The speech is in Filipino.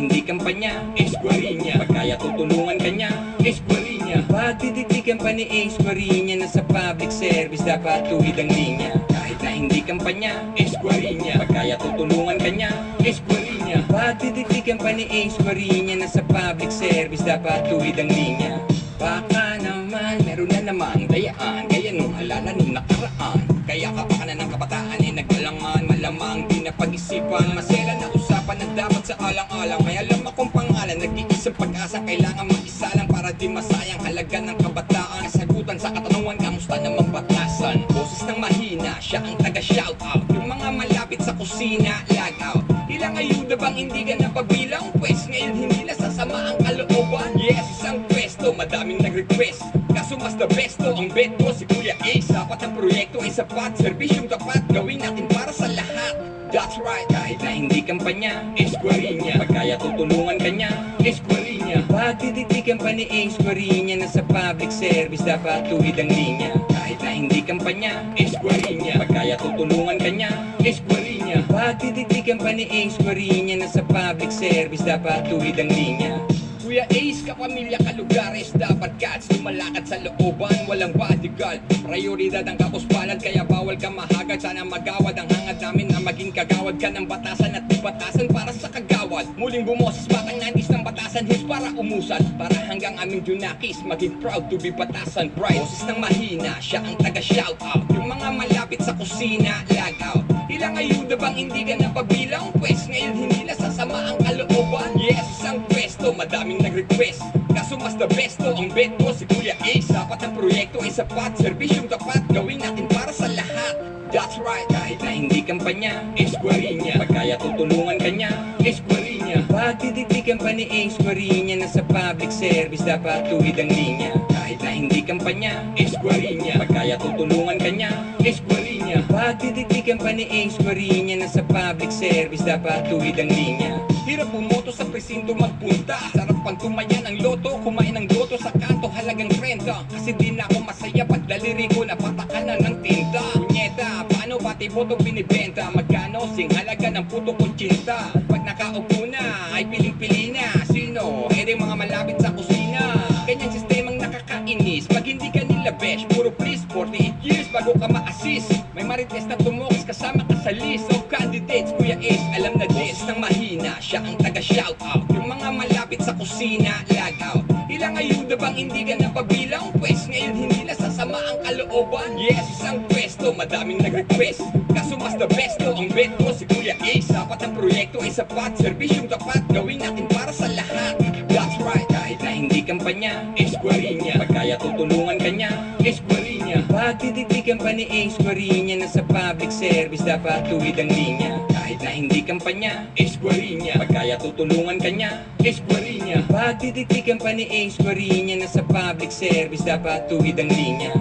hindi kampanya, Esquarinya. Pagkaya tutulungan kanya, Esquarinya. Pagdidikdikan pa ni Esquarinya na sa public service dapat tuwid ang linya. Kahit na hindi kampanya, Esquarinya. Pagkaya tutulungan kanya, Esquarinya. Pagdidikdikan pa ni Esquarinya na sa public service dapat tuwid ang linya. Baka naman, meron na namang dayaan, kaya nung alala nung nakaraan. Kaya kapaka na ng kabataan ay nagkalangan, malamang di na pag-isipan. Masela na usapan na dapat sa alang-alang. May alam akong pangalan, nag-iisang pag-asa. Kailangan mag-isa lang para di masayang halaga ng kabataan. Sagutan sa katanungan, kamusta namang batasan? Boses ng mahina, siya ang taga-shoutout. Yung mga malapit sa kusina, lag out. Ilang ayuda bang hindi ka napabilang? Pwes ngayon hindi na sasama ang kalooban. Yes, isang pwesto, madaming nag-request. Kaso mas the besto, ang bet ko si Kuya Ace. Dapat ang proyekto ay sapat, serbisyong tapat, gawin natin para sa lahat. That's right, kahit na hindi kampanya, Esquarinya. Pagkaya tutulungan kanya, Esquarinya. Pagdidikdikan pa ni Esquarinya na sa public service dapat tuwid ang linya. Kahit na hindi kampanya, Esquarinya. Pagkaya tutulungan kanya, Esquarinya. Pagdidikdikan pa ni Esquarinya na sa public service dapat tuwid ang linya. Kuya Ace, kapamilya, kalugares, dapat cats lumalakad sa looban, walang bodyguard. Prioridad ang kapos palad, kaya bawal ka mahagad. Sana magawad ang hangad namin na maging kagawad ka ng batasan at di batasan para sa kagawad. Muling bumoses batang 90s ng batasan, hits para umusad, para hanggang aming junakis maging proud to be batasan pride. Boses ng mahina, siya ang taga-shoutout. Yung mga malapit sa kusina, lag out. Ilang ayuda bang hindi ka napabilang? Pwes ngayon hindi na sasama ang kalooban. Yes, isang pwesto, madaming nag-request. Kaso mas the besto, ang bet ko si Kuya Ace. Dapat ang proyekto ay sapat, serbisyong tapat, gawin natin para sa lahat. That's right, kahit na hindi kampanya, Esquarinya. Pagkaya tutulungan kanya, Esquarinya. Pagdidikdikan pa ni Esquarinya na sa public service dapat tuwid ang linya. Kahit na hindi kampanya, Esquarinya. Pagkaya tutulungan kanya, Esquarinya. Pagdidikdikan pa ni Esquarinya na sa public service dapat tuwid ang linya. Hirap bumoto sa presinto magpunta, sarap pang tumayan ang loto, kumain ng loto sa kanto halagang 30. Kasi di na ako masaya pag daliri ko napatakan na ng tinta. Punyeta, paano pati boto binibenta? Magkano sing halaga ng puto ko tsinta? Pag nakaupo na ay piling-pili na. Sino? Mga malapit sa kusina. Ganyang sistemang nakakainis. Pag hindi ka nila besh, puro please 48 years bago ka ma-assist. May marites na tumokis kasama ka sa list of candidates. Kuya Ace, alam na this ng mahina, siya ang taga-shoutout. Yung mga malapit sa kusina, lag out. Ilang ayuda bang hindi ka napabilang? Pwes ngayon hindi na sasama ang kalooban. Yes, isang pwesto, madaming nag-request. Kaso mas the besto, ang bet ko si Kuya Ace. Dapat ang proyekto ay sapat, serbisyong tapat, gawin natin para sa lahat. That's right, kahit na hindi kampanya, Esquarinya. Pagkaya tutulungan kanya, Esquarinya. Pagdidikdikan pa ni Esquarinya na sa public service dapat tuwid ang linya. Kahit na hindi kampanya, Esquarinya. Pagkaya tutulungan kanya, Esquarinya. Pagdidikdikan pa ni Esquarinya na sa public service dapat tuwid ang linya.